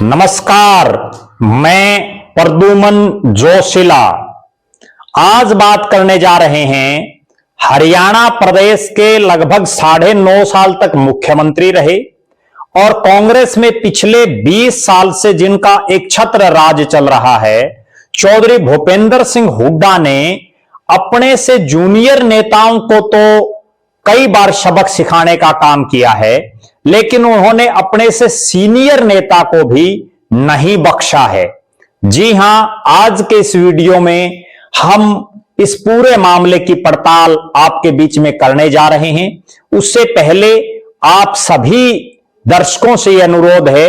नमस्कार, मैं प्रद्युमन जोशीला आज बात करने जा रहे हैं। हरियाणा प्रदेश के लगभग 9.5 साल तक मुख्यमंत्री रहे और कांग्रेस में पिछले 20 साल से जिनका एक छत्र राज चल रहा है, चौधरी भूपेंद्र सिंह हुड्डा ने अपने से जूनियर नेताओं को तो कई बार सबक सिखाने का काम किया है, लेकिन उन्होंने अपने से सीनियर नेता को भी नहीं बख्शा है। जी हां, आज के इस वीडियो में हम इस पूरे मामले की पड़ताल आपके बीच में करने जा रहे हैं। उससे पहले आप सभी दर्शकों से यह अनुरोध है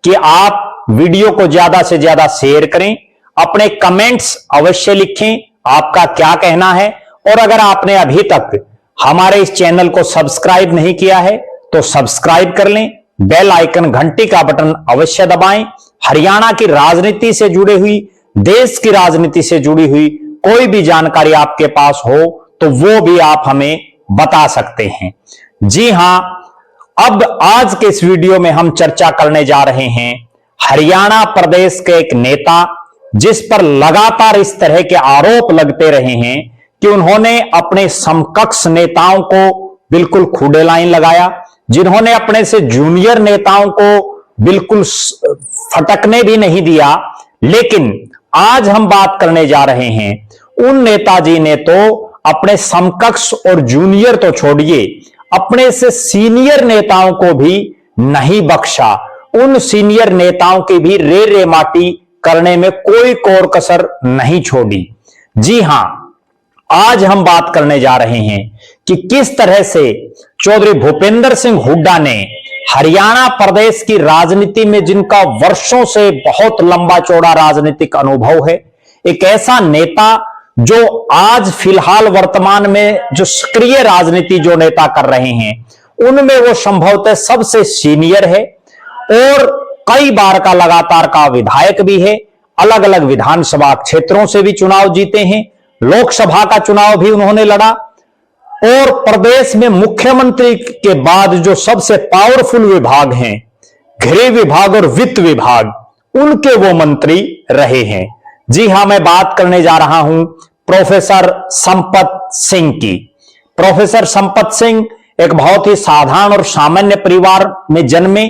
कि आप वीडियो को ज्यादा से ज्यादा शेयर करें, अपने कमेंट्स अवश्य लिखें, आपका क्या कहना है। और अगर आपने अभी तक हमारे इस चैनल को सब्सक्राइब नहीं किया है तो सब्सक्राइब कर लें, बेल आइकन घंटी का बटन अवश्य दबाएं। हरियाणा की राजनीति से जुड़ी हुई, देश की राजनीति से जुड़ी हुई कोई भी जानकारी आपके पास हो तो वो भी आप हमें बता सकते हैं। जी हां, अब आज के इस वीडियो में हम चर्चा करने जा रहे हैं हरियाणा प्रदेश के एक नेता जिस पर लगातार इस तरह के आरोप लगते रहे हैं कि उन्होंने अपने समकक्ष नेताओं को बिल्कुल खूडे लाइन लगाया, जिन्होंने अपने से जूनियर नेताओं को बिल्कुल फटकने भी नहीं दिया। लेकिन आज हम बात करने जा रहे हैं उन नेताजी ने तो अपने समकक्ष और जूनियर तो छोड़िए, अपने से सीनियर नेताओं को भी नहीं बख्शा। उन सीनियर नेताओं की भी रे माटी करने में कोई कोर कसर नहीं छोड़ी। जी हां, आज हम बात करने जा रहे हैं कि किस तरह से चौधरी भूपेंद्र सिंह हुड्डा ने हरियाणा प्रदेश की राजनीति में, जिनका वर्षों से बहुत लंबा चौड़ा राजनीतिक अनुभव है, एक ऐसा नेता जो आज फिलहाल वर्तमान में जो सक्रिय राजनीति जो नेता कर रहे हैं उनमें वो संभवतः सबसे सीनियर है और कई बार का लगातार का विधायक भी है। अलग अलग विधानसभा क्षेत्रों से भी चुनाव जीते हैं, लोकसभा का चुनाव भी उन्होंने लड़ा और प्रदेश में मुख्यमंत्री के बाद जो सबसे पावरफुल विभाग हैं, गृह विभाग और वित्त विभाग, उनके वो मंत्री रहे हैं। जी हां, मैं बात करने जा रहा हूं प्रोफेसर संपत सिंह की। प्रोफेसर संपत सिंह एक बहुत ही साधारण और सामान्य परिवार में जन्मे।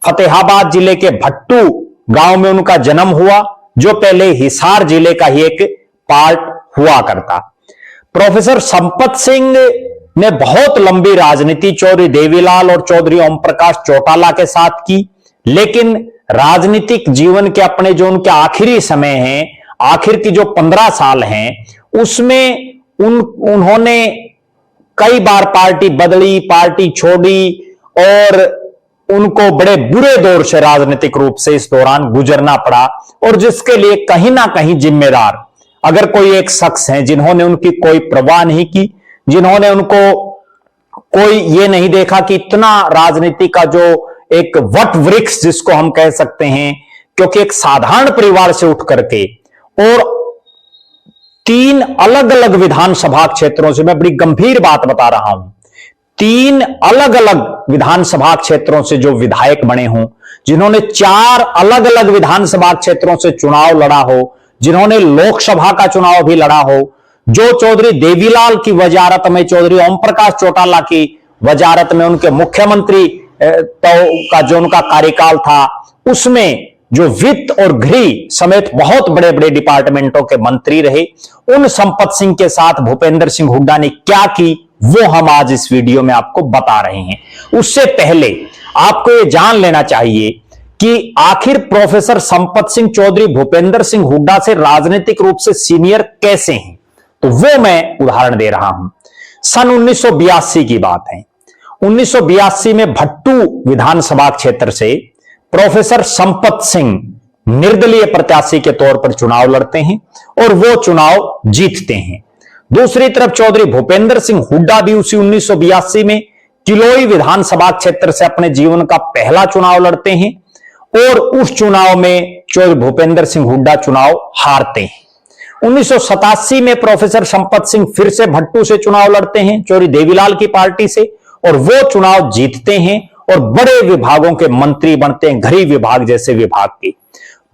फतेहाबाद जिले के भट्टू गांव में उनका जन्म हुआ, जो पहले हिसार जिले का ही एक पार्ट हुआ करता। प्रोफेसर संपत सिंह ने बहुत लंबी राजनीति चौधरी देवीलाल और चौधरी ओम प्रकाश चौटाला के साथ की, लेकिन राजनीतिक जीवन के अपने जो उनके आखिरी समय हैं, आखिर की जो 15 साल हैं, उसमें उन्होंने कई बार पार्टी बदली, पार्टी छोड़ी और उनको बड़े बुरे दौर से राजनीतिक रूप से इस दौरान गुजरना पड़ा। और जिसके लिए कहीं ना कहीं जिम्मेदार अगर कोई एक शख्स है जिन्होंने उनकी कोई परवाह नहीं की, जिन्होंने उनको कोई ये नहीं देखा कि इतना राजनीति का जो एक वट वृक्ष जिसको हम कह सकते हैं, क्योंकि एक साधारण परिवार से उठ करके और 3 अलग अलग विधानसभा क्षेत्रों से, मैं बड़ी गंभीर बात बता रहा हूं, 3 अलग अलग विधानसभा क्षेत्रों से जो विधायक बने हों, जिन्होंने 4 अलग अलग विधानसभा क्षेत्रों से चुनाव लड़ा हो, जिन्होंने लोकसभा का चुनाव भी लड़ा हो, जो चौधरी देवीलाल की वजारत में, चौधरी ओम प्रकाश चौटाला की वजारत में उनके मुख्यमंत्री का जो उनका कार्यकाल था, उसमें जो वित्त और गृह समेत बहुत बड़े बड़े डिपार्टमेंटों के मंत्री रहे, उन संपत सिंह के साथ भूपेंद्र सिंह हुड्डा ने क्या की वो हम आज इस वीडियो में आपको बता रहे हैं। उससे पहले आपको यह जान लेना चाहिए कि आखिर प्रोफेसर संपत सिंह चौधरी भूपेंद्र सिंह हुड्डा से राजनीतिक रूप से सीनियर कैसे हैं, तो वो मैं उदाहरण दे रहा हूं। सन 1982 की बात है। 1982 में भट्टू विधानसभा क्षेत्र से प्रोफेसर संपत सिंह निर्दलीय प्रत्याशी के तौर पर चुनाव लड़ते हैं और वो चुनाव जीतते हैं। दूसरी तरफ चौधरी भूपेंद्र सिंह हुड्डा भी उसी 1982 में किलोई विधानसभा क्षेत्र से अपने जीवन का पहला चुनाव लड़ते हैं और उस चुनाव में चौधरी भूपेंद्र सिंह हुड्डा चुनाव हारते हैं। 1987 में प्रोफेसर संपत सिंह फिर से भट्टू से चुनाव लड़ते हैं, चौधरी देवीलाल की पार्टी से, और वो चुनाव जीतते हैं और बड़े विभागों के मंत्री बनते हैं, गृह विभाग जैसे विभाग की।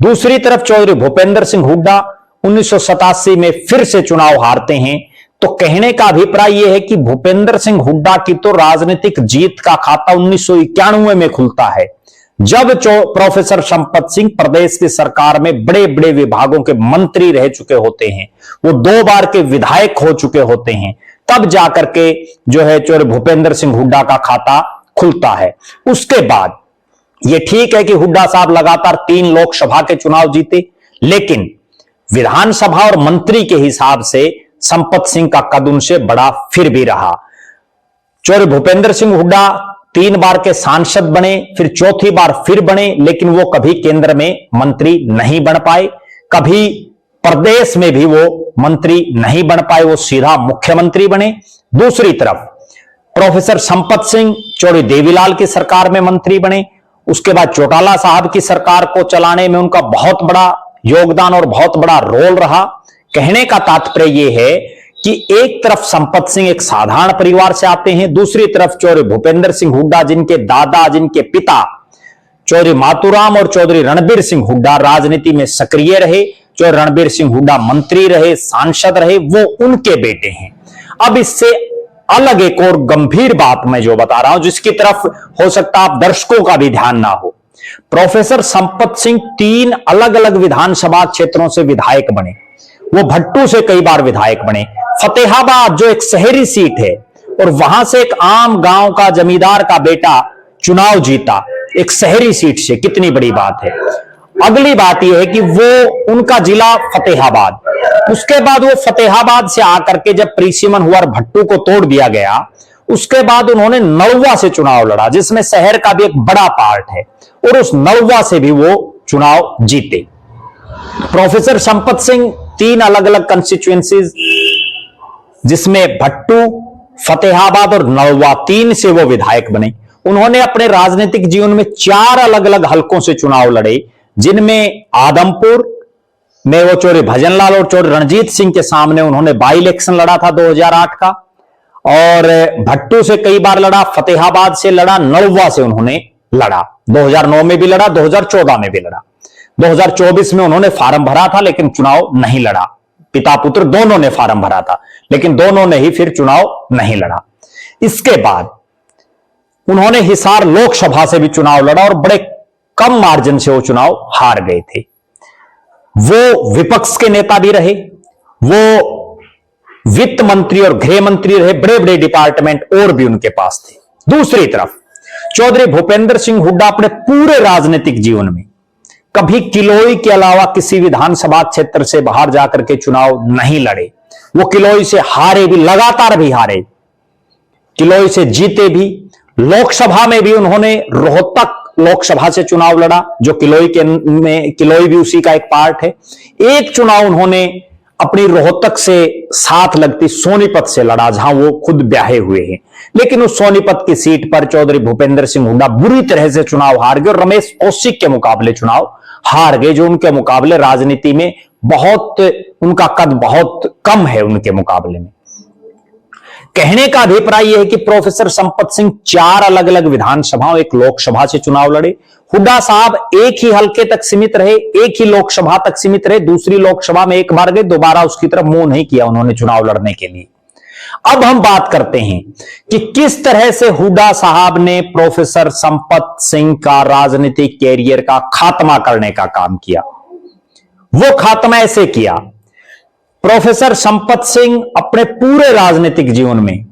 दूसरी तरफ चौधरी भूपेंद्र सिंह हुड्डा 1987 में फिर से चुनाव हारते हैं। तो कहने का अभिप्राय यह है कि भूपेंद्र सिंह हुड्डा की तो राजनीतिक जीत का खाता 1991 में खुलता है, जब प्रोफेसर संपत सिंह प्रदेश की सरकार में बड़े बड़े विभागों के मंत्री रह चुके होते हैं, वो 2 बार के विधायक हो चुके होते हैं, तब जाकर के जो है चौधरी भूपेंद्र सिंह हुड्डा का खाता खुलता है। उसके बाद ये ठीक है कि हुड्डा साहब लगातार 3 लोकसभा के चुनाव जीते, लेकिन विधानसभा और मंत्री के हिसाब से संपत सिंह का कद उनसे बड़ा फिर भी रहा। चौधरी भूपेंद्र सिंह हुड्डा 3 बार के सांसद बने, फिर चौथी बार फिर बने, लेकिन वो कभी केंद्र में मंत्री नहीं बन पाए, कभी प्रदेश में भी वो मंत्री नहीं बन पाए, वो सीधा मुख्यमंत्री बने। दूसरी तरफ प्रोफेसर संपत सिंह चौधरी देवीलाल की सरकार में मंत्री बने। उसके बाद चौटाला साहब की सरकार को चलाने में उनका बहुत बड़ा योगदान और बहुत बड़ा रोल रहा। कहने का तात्पर्य यह है कि एक तरफ संपत सिंह एक साधारण परिवार से आते हैं, दूसरी तरफ चौधरी भूपेंद्र सिंह हुड्डा जिनके दादा, जिनके पिता चौधरी मातूराम और चौधरी रणबीर सिंह हुड्डा राजनीति में सक्रिय रहे, चौधरी रणबीर सिंह हुड्डा मंत्री रहे, सांसद रहे, वो उनके बेटे हैं। अब इससे अलग एक और गंभीर बात मैं जो बता रहा हूं, जिसकी तरफ हो सकता आप दर्शकों का भी ध्यान ना हो। प्रोफेसर संपत सिंह 3 अलग अलग विधानसभा क्षेत्रों से विधायक बने। वो भट्टू से कई बार विधायक बने, फतेहाबाद जो एक शहरी सीट है, और वहां से एक आम गांव का जमींदार का बेटा चुनाव जीता एक शहरी सीट से, कितनी बड़ी बात है। अगली बात यह है कि वो उनका जिला फतेहाबाद, उसके बाद वो फतेहाबाद से आकर के जब प्रीसिमन हुआ और भट्टू को तोड़ दिया गया, उसके बाद उन्होंने नलवा से चुनाव लड़ा, जिसमें शहर का भी एक बड़ा पार्ट है, और उस नलवा से भी वो चुनाव जीते। प्रोफेसर संपत सिंह 3 अलग अलग कंस्टिट्यूएंसीज, जिसमें भट्टू, फतेहाबाद और नलवा, 3 से वो विधायक बने। उन्होंने अपने राजनीतिक जीवन में 4 अलग अलग हलकों से चुनाव लड़े, जिनमें आदमपुर में वो चौधरी भजनलाल और चौधरी रणजीत सिंह के सामने उन्होंने बाई इलेक्शन लड़ा था 2008 का, और भट्टू से कई बार लड़ा, फतेहाबाद से लड़ा, नलवा से उन्होंने लड़ा, 2009 में भी लड़ा, 2014 में भी लड़ा। 2024 में उन्होंने फार्म भरा था लेकिन चुनाव नहीं लड़ा। पिता पुत्र दोनों ने फार्म भरा था, लेकिन दोनों ने ही फिर चुनाव नहीं लड़ा। इसके बाद उन्होंने हिसार लोकसभा से भी चुनाव लड़ा और बड़े कम मार्जिन से वो चुनाव हार गए थे। वो विपक्ष के नेता भी रहे, वो वित्त मंत्री और गृह मंत्री रहे, बड़े बड़े डिपार्टमेंट और भी उनके पास थे। दूसरी तरफ चौधरी भूपेंद्र सिंह हुड्डा अपने पूरे राजनीतिक जीवन में कभी किलोई के अलावा किसी विधानसभा क्षेत्र से बाहर जाकर के चुनाव नहीं लड़े। वो किलोई से हारे भी, लगातार भी हारे, किलोई से जीते भी। लोकसभा में भी उन्होंने रोहतक लोकसभा से चुनाव लड़ा, जो किलोई भी उसी का एक पार्ट है। एक चुनाव उन्होंने अपनी रोहतक से साथ लगती सोनीपत से लड़ा, जहां वो खुद ब्याहे हुए हैं, लेकिन उस सोनीपत की सीट पर चौधरी भूपेंद्र सिंह हुड्डा बुरी तरह से चुनाव हार गए और रमेश कौशिक के मुकाबले चुनाव हार गए, जो उनके मुकाबले राजनीति में बहुत, उनका कद बहुत कम है उनके मुकाबले में। कहने का अभिप्राय यह है कि प्रोफेसर संपत सिंह 4 अलग अलग विधानसभाओं, एक लोकसभा से चुनाव लड़े। हुड्डा साहब एक ही हलके तक सीमित रहे, एक ही लोकसभा तक सीमित रहे, दूसरी लोकसभा में एक बार गए, दोबारा उसकी तरफ मुंह नहीं किया उन्होंने चुनाव लड़ने के लिए। अब हम बात करते हैं कि किस तरह से हुड्डा साहब ने प्रोफेसर संपत सिंह का राजनीतिक कैरियर का खात्मा करने का काम किया। वो खात्मा ऐसे किया, प्रोफेसर संपत सिंह अपने पूरे राजनीतिक जीवन में,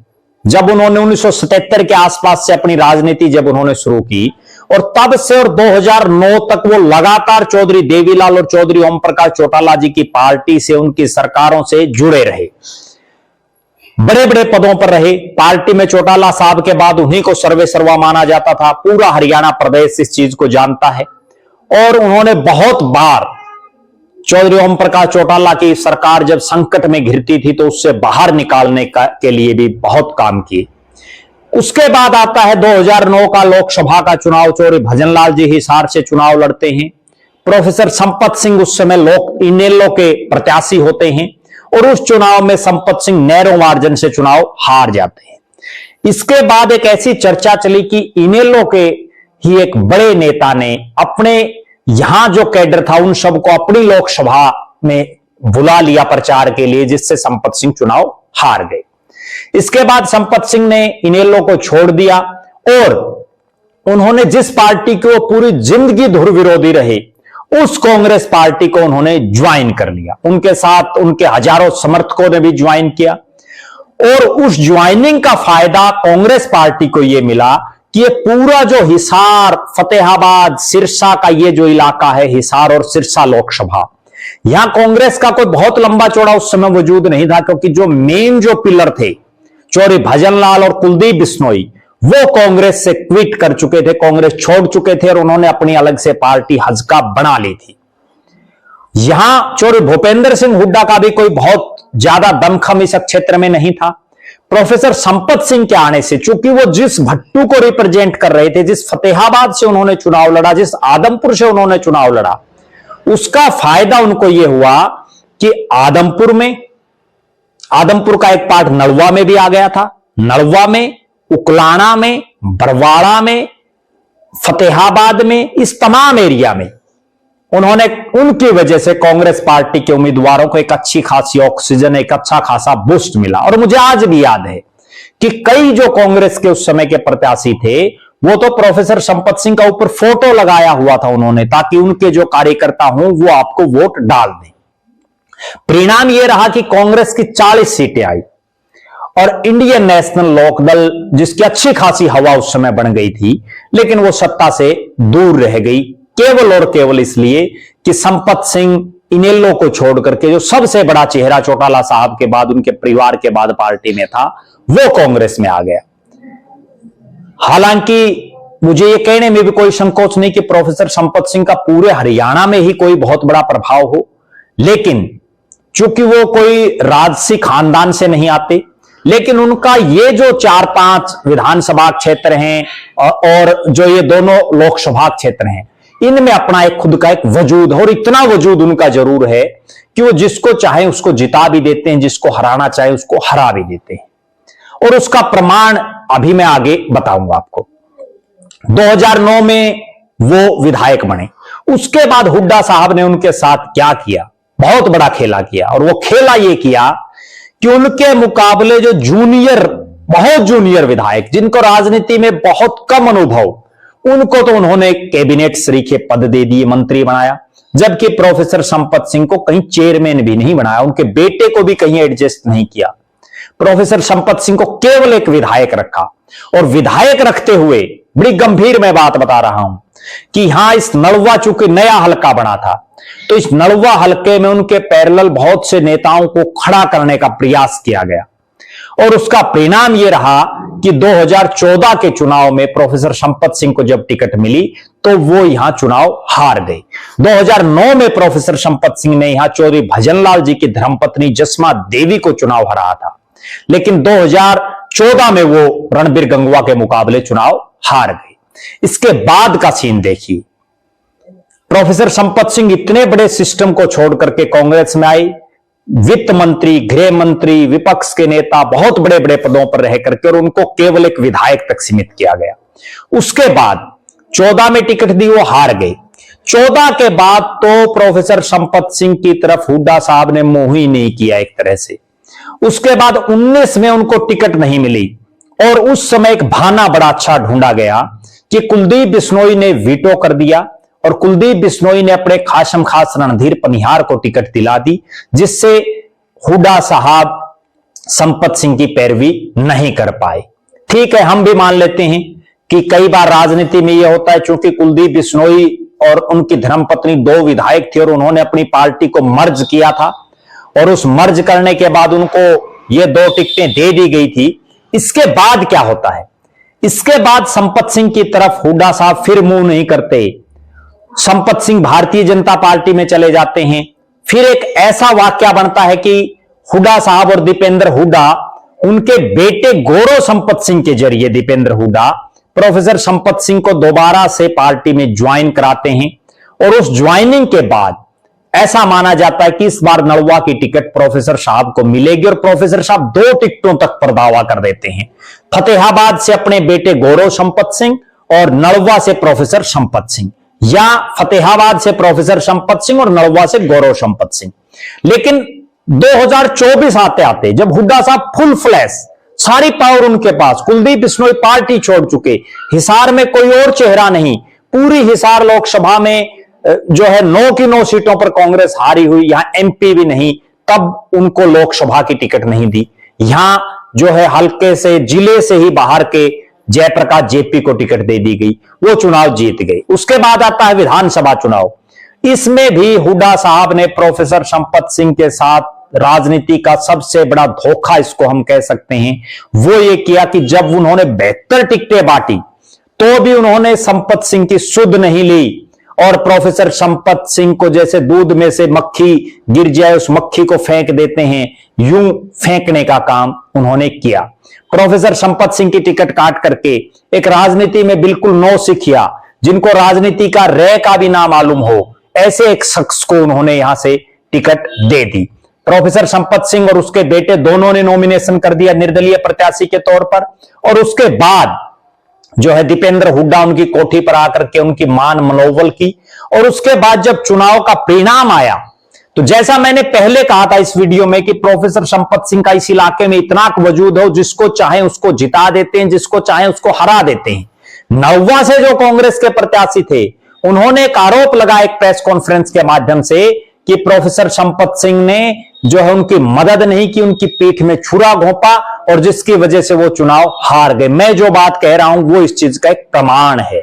जब उन्होंने 1977 के आसपास से अपनी राजनीति जब उन्होंने शुरू की, और तब से और 2009 तक वो लगातार चौधरी देवीलाल और चौधरी ओम प्रकाश चौटाला जी की पार्टी से, उनकी सरकारों से जुड़े रहे, बड़े बड़े पदों पर रहे। पार्टी में चौटाला साहब के बाद उन्हीं को सर्वे सर्वा माना जाता था, पूरा हरियाणा प्रदेश इस चीज को जानता है। और उन्होंने बहुत बार चौधरी ओम प्रकाश चौटाला की सरकार जब संकट में घिरती थी तो उससे बाहर निकालने के लिए भी बहुत काम किए। उसके बाद आता है 2009 का लोकसभा का चुनाव, चौधरी भजनलाल जी हिसार से चुनाव लड़ते हैं। प्रोफेसर संपत सिंह उस समय इनेलो के प्रत्याशी होते हैं और उस चुनाव में संपत सिंह नैरो मार्जिन से चुनाव हार जाते हैं। इसके बाद एक ऐसी चर्चा चली कि इनेलो के ही एक बड़े नेता ने अपने यहां जो कैडर था उन सबको अपनी लोकसभा में बुला लिया प्रचार के लिए, जिससे संपत सिंह चुनाव हार गए। इसके बाद संपत सिंह ने इनेलो को छोड़ दिया और उन्होंने जिस पार्टी को पूरी जिंदगी धुर विरोधी रहे उस कांग्रेस पार्टी को उन्होंने ज्वाइन कर लिया। उनके साथ उनके हजारों समर्थकों ने भी ज्वाइन किया और उस ज्वाइनिंग का फायदा कांग्रेस पार्टी को यह मिला कि ये पूरा जो हिसार, फतेहाबाद, सिरसा का ये जो इलाका है, हिसार और सिरसा लोकसभा, यहां कांग्रेस का कोई बहुत लंबा चौड़ा उस समय वजूद नहीं था, क्योंकि जो मेन जो पिलर थे चौधरी भजनलाल और कुलदीप बिश्नोई, वो कांग्रेस से क्विट कर चुके थे, कांग्रेस छोड़ चुके थे और उन्होंने अपनी अलग से पार्टी हजका बना ली थी। यहां चौधरी भूपेंद्र सिंह हुड्डा का भी कोई बहुत ज्यादा दमखम इस क्षेत्र में नहीं था। प्रोफेसर संपत सिंह के आने से, चूंकि वो जिस भट्टू को रिप्रेजेंट कर रहे थे, जिस फतेहाबाद से उन्होंने चुनाव लड़ा, जिस आदमपुर से उन्होंने चुनाव लड़ा, उसका फायदा उनको यह हुआ कि आदमपुर का एक पार्ट नलवा में भी आ गया था। नलवा में, उकलाना में, बरवाड़ा में, फतेहाबाद में, इस तमाम एरिया में उन्होंने, उनकी वजह से कांग्रेस पार्टी के उम्मीदवारों को एक अच्छी खासी ऑक्सीजन, एक अच्छा खासा बूस्ट मिला। और मुझे आज भी याद है कि कई जो कांग्रेस के उस समय के प्रत्याशी थे, वो तो प्रोफेसर संपत सिंह का ऊपर फोटो लगाया हुआ था उन्होंने, ताकि उनके जो कार्यकर्ता हों वो आपको वोट डाल दें। परिणाम यह रहा कि कांग्रेस की 40 सीटें आई और इंडियन नेशनल लोकदल, जिसकी अच्छी खासी हवा उस समय बन गई थी, लेकिन वो सत्ता से दूर रह गई, केवल और केवल इसलिए कि संपत सिंह इनेलो को छोड़ करके, जो सबसे बड़ा चेहरा चौटाला साहब के बाद, उनके परिवार के बाद पार्टी में था, वो कांग्रेस में आ गया। हालांकि मुझे यह कहने में भी कोई संकोच नहीं कि प्रोफेसर संपत सिंह का पूरे हरियाणा में ही कोई बहुत बड़ा प्रभाव हो, लेकिन चूंकि वो कोई राजसी खानदान से नहीं आते, लेकिन उनका ये जो 4-5 विधानसभा क्षेत्र हैं और जो ये दोनों लोकसभा क्षेत्र हैं, इनमें अपना एक खुद का एक वजूद है। और इतना वजूद उनका जरूर है कि वो जिसको चाहे उसको जिता भी देते हैं, जिसको हराना चाहे उसको हरा भी देते हैं। और उसका प्रमाण अभी मैं आगे बताऊंगा आपको। 2009 में वो विधायक बने। उसके बाद हुड्डा साहब ने उनके साथ क्या किया, बहुत बड़ा खेला किया। और वो खेला ये किया कि उनके मुकाबले जो बहुत जूनियर विधायक, जिनको राजनीति में बहुत कम अनुभव, उनको तो उन्होंने कैबिनेट श्री के पद दे दिए, मंत्री बनाया, जबकि प्रोफेसर संपत सिंह को कहीं चेयरमैन भी नहीं बनाया, उनके बेटे को भी कहीं एडजस्ट नहीं किया। प्रोफेसर संपत सिंह को केवल एक विधायक रखा। और विधायक रखते हुए बड़ी गंभीर मैं बात बता रहा हूं कि यहां इस नलवा, चूंकि नया हलका बना था, तो इस नलवा हलके में उनके पैरेलल बहुत से नेताओं को खड़ा करने का प्रयास किया गया। और उसका परिणाम यह रहा कि 2014 के चुनाव में प्रोफेसर संपत सिंह को जब टिकट मिली तो वो यहां चुनाव हार गए। 2009 में प्रोफेसर संपत सिंह ने यहां चौधरी भजनलाल जी की धर्मपत्नी जसमा देवी को चुनाव हराया था, लेकिन 2014 में वो रणबीर गंगवा के मुकाबले चुनाव हार गए। इसके बाद का सीन देखिए। प्रोफेसर संपत सिंह इतने बड़े सिस्टम को छोड़ करके कांग्रेस में आई, वित्त मंत्री, गृह मंत्री, विपक्ष के नेता, बहुत बड़े बड़े पदों पर रह करके, और उनको केवल एक विधायक तक सीमित किया गया। उसके बाद 14 में टिकट दी, वो हार गए। 14 के बाद तो प्रोफेसर संपत सिंह की तरफ हुड्डा साहब ने मुंह ही नहीं किया एक तरह से। उसके बाद 19 में उनको टिकट नहीं मिली और उस समय एक बहाना बड़ा अच्छा ढूंढा गया कि कुलदीप बिश्नोई ने वीटो कर दिया और कुलदीप बिश्नोई ने अपने खासम खास रणधीर पनिहार को टिकट दिला दी, जिससे हुड्डा साहब संपत सिंह की पैरवी नहीं कर पाए। ठीक है, हम भी मान लेते हैं कि कई बार राजनीति में यह होता है, चूंकि कुलदीप बिश्नोई और उनकी धर्मपत्नी 2 विधायक थे और उन्होंने अपनी पार्टी को मर्ज किया था, और उस मर्ज करने के बाद उनको ये 2 टिकटें दे दी गई थी। इसके बाद क्या होता है, इसके बाद संपत सिंह की तरफ हुड्डा साहब फिर मुंह नहीं करते। संपत सिंह भारतीय जनता पार्टी में चले जाते हैं। फिर एक ऐसा वाकया बनता है कि हुड्डा साहब और दीपेंद्र हुड्डा, उनके बेटे गौरव संपत सिंह के जरिए दीपेंद्र हुड्डा प्रोफेसर संपत सिंह को दोबारा से पार्टी में ज्वाइन कराते हैं। और उस ज्वाइनिंग के बाद ऐसा माना जाता है कि इस बार नलवा की टिकट प्रोफेसर साहब को मिलेगी और प्रोफेसर साहब 2 टिकटों तक पर दावा कर देते हैं, फतेहाबाद से अपने बेटे गौरव संपत सिंह और नलवा से प्रोफेसर संपत सिंह, या फतेहाबाद से प्रोफेसर संपत सिंह और नलवा से गौरव संपत सिंह। लेकिन 2024 आते आते जब हुड्डा साहब फुल फ्लैश, सारी पावर उनके पास, कुलदीप बिश्नोई पार्टी छोड़ चुके, हिसार में कोई और चेहरा नहीं, पूरी हिसार लोकसभा में जो है 9 की 9 सीटों पर कांग्रेस हारी हुई, यहां एमपी भी नहीं, तब उनको लोकसभा की टिकट नहीं दी। यहां जो है हल्के से जिले से ही बाहर के जयप्रकाश जेपी को टिकट दे दी गई, वो चुनाव जीत गए। उसके बाद आता है विधानसभा चुनाव, इसमें भी हुड्डा साहब ने प्रोफेसर संपत सिंह के साथ राजनीति का सबसे बड़ा धोखा इसको हम कह सकते हैं, वो ये किया कि जब उन्होंने 72 टिकटें बांटी तो भी उन्होंने संपत सिंह की सुध नहीं ली और प्रोफेसर संपत सिंह को जैसे दूध में से मक्खी गिर जाए उस मक्खी को फेंक देते हैं, यूं फेंकने का काम उन्होंने किया। प्रोफेसर संपत सिंह की टिकट काट करके एक राजनीति में बिल्कुल नौसिखिया, जिनको राजनीति का रे का भी ना मालूम हो, ऐसे एक शख्स को उन्होंने यहां से टिकट दे दी। प्रोफेसर संपत सिंह और उसके बेटे दोनों ने नॉमिनेशन कर दिया निर्दलीय प्रत्याशी के तौर पर, और उसके बाद जो है दीपेंद्र हुड्डा उनकी कोठी पर आकर के उनकी मान मनोबल की। और उसके बाद जब चुनाव का परिणाम आया तो जैसा मैंने पहले कहा था इस वीडियो में कि प्रोफेसर संपत सिंह का इस इलाके में इतना वजूद हो, जिसको चाहे उसको जिता देते हैं, जिसको चाहे उसको हरा देते हैं। नलवा से जो कांग्रेस के प्रत्याशी थे उन्होंने एक आरोप लगाया एक प्रेस कॉन्फ्रेंस के माध्यम से कि प्रोफेसर संपत सिंह ने जो है उनकी मदद नहीं की, उनकी पीठ में छुरा घोंपा, और जिसकी वजह से वो चुनाव हार गए। मैं जो बात कह रहा हूं वो इस चीज का एक प्रमाण है।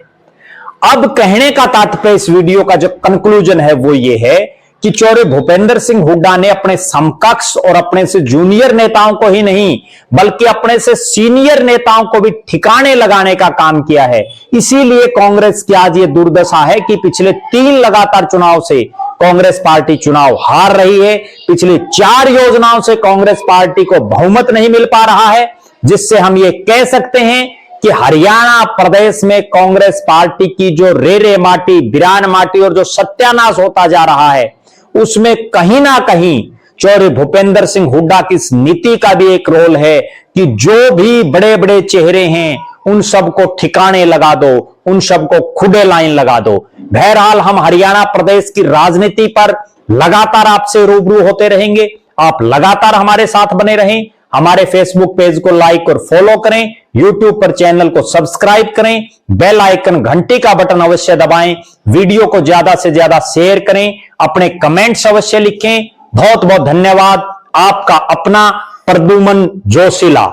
अब कहने का तात्पर्य इस वीडियो का जो कंक्लूजन है वो ये है कि चौरे भूपेंद्र सिंह हुड्डा ने अपने समकक्ष और अपने से जूनियर नेताओं को ही नहीं बल्कि अपने से सीनियर नेताओं को भी ठिकाने लगाने का काम किया है। इसीलिए कांग्रेस की आज ये दुर्दशा है कि पिछले 3 लगातार चुनाव से कांग्रेस पार्टी चुनाव हार रही है। पिछली 4 योजनाओं से कांग्रेस पार्टी को बहुमत नहीं मिल पा रहा है, जिससे हम ये कह सकते हैं कि हरियाणा प्रदेश में कांग्रेस पार्टी की जो रेरे माटी, बिरान माटी और जो सत्यानाश होता जा रहा है, उसमें कहीं ना कहीं चौरे भूपेंद्र सिंह हुड्डा की इस नीति का भी एक रोल है कि जो भी बड़े बड़े चेहरे हैं उन सबको ठिकाने लगा दो, उन सबको खुदे लाइन लगा दो। बहरहाल हम हरियाणा प्रदेश की राजनीति पर लगातार आपसे रूबरू होते रहेंगे। आप लगातार हमारे साथ बने रहें। हमारे फेसबुक पेज को लाइक और फॉलो करें, यूट्यूब पर चैनल को सब्सक्राइब करें, बेल आइकन घंटी का बटन अवश्य दबाएं, वीडियो को ज्यादा से ज्यादा शेयर करें, अपने कमेंट्स अवश्य लिखें। बहुत बहुत धन्यवाद। आपका अपना प्रद्युमन जोशीला।